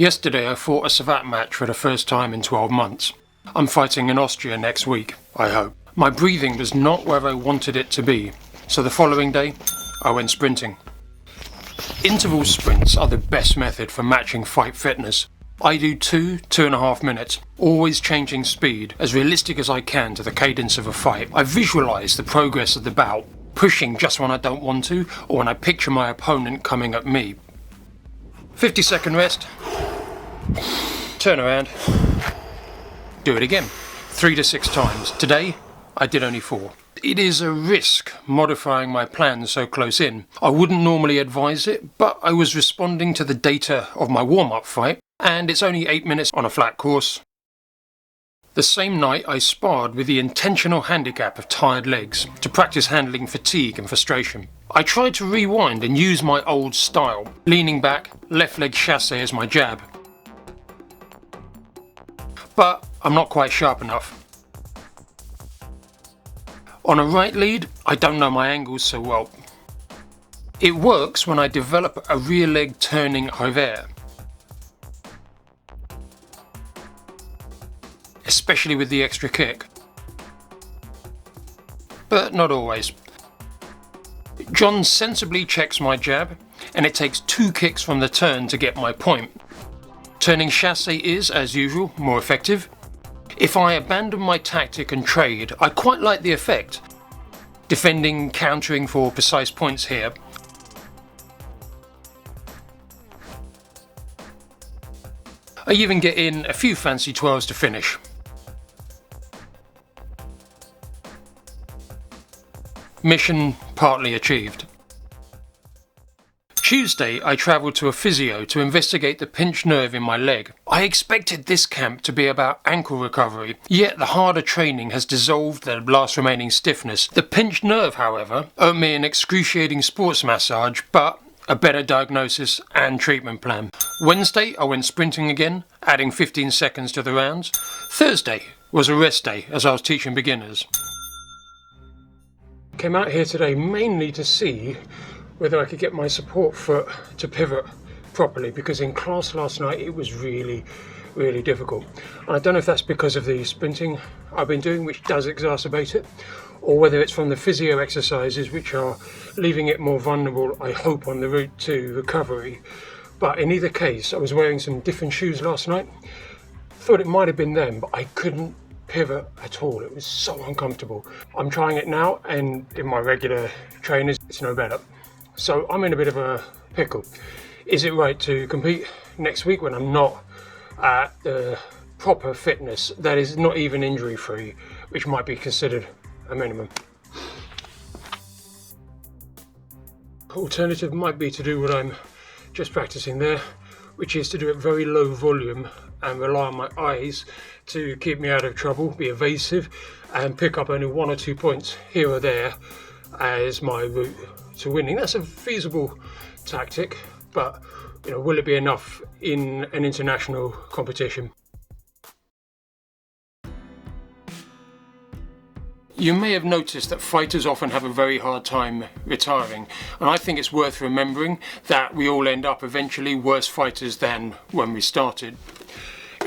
Yesterday I fought a Savate match for the first time in 12 months. I'm fighting in Austria next week, I hope. My breathing was not where I wanted it to be, so the following day I went sprinting. Interval sprints are the best method for matching fight fitness. I do 2.5 minutes, always changing speed as realistic as I can to the cadence of a fight. I visualise the progress of the bout, pushing just when I don't want to or when I picture my opponent coming at me. 50-second rest, turn around, do it again, 3 to 6 times. Today I did only 4. It is a risk modifying my plans so close in. I wouldn't normally advise it, but I was responding to the data of my warm-up fight, and it's only 8 minutes on a flat course. The same night I sparred with the intentional handicap of tired legs to practice handling fatigue and frustration. I tried to rewind and use my old style, leaning back, left leg chassé as my jab. But I'm not quite sharp enough. On a right lead, I don't know my angles so well. It works when I develop a rear leg turning revers, especially with the extra kick. But not always. John sensibly checks my jab, and it takes 2 kicks from the turn to get my point. Turning chassé is, as usual, more effective. If I abandon my tactic and trade, I quite like the effect. Defending, countering for precise points here. I even get in a few fancy twirls to finish. Mission partly achieved. Tuesday, I travelled to a physio to investigate the pinched nerve in my leg. I expected this camp to be about ankle recovery, yet the harder training has dissolved the last remaining stiffness. The pinched nerve, however, earned me an excruciating sports massage, but a better diagnosis and treatment plan. Wednesday, I went sprinting again, adding 15 seconds to the rounds. Thursday was a rest day as I was teaching beginners. Came out here today mainly to see whether I could get my support foot to pivot properly, because in class last night it was really difficult. And I don't know if that's because of the sprinting I've been doing, which does exacerbate it, or whether it's from the physio exercises, which are leaving it more vulnerable, I hope, on the route to recovery. But in either case, I was wearing some different shoes last night. Thought it might have been them, but I couldn't pivot at all. It was so uncomfortable. I'm trying it now, and in my regular trainers it's no better. So I'm in a bit of a pickle. Is it right to compete next week when I'm not at the proper fitness that is not even injury free, which might be considered a minimum? Alternative might be to do what I'm just practicing there, which is to do it very low volume and rely on my eyes to keep me out of trouble, be evasive, and pick up only 1 or 2 points here or there as my route to winning. That's a feasible tactic, but will it be enough in an international competition? You may have noticed that fighters often have a very hard time retiring, and I think it's worth remembering that we all end up eventually worse fighters than when we started.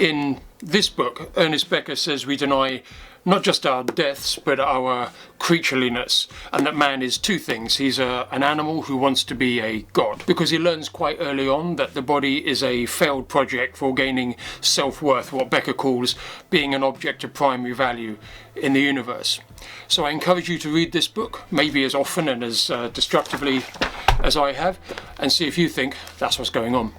In this book, Ernest Becker says we deny not just our deaths, but our creatureliness, and that man is 2 things. He's an animal who wants to be a god, because he learns quite early on that the body is a failed project for gaining self-worth, what Becker calls being an object of primary value in the universe. So I encourage you to read this book, maybe as often and as destructively as I have, and see if you think that's what's going on.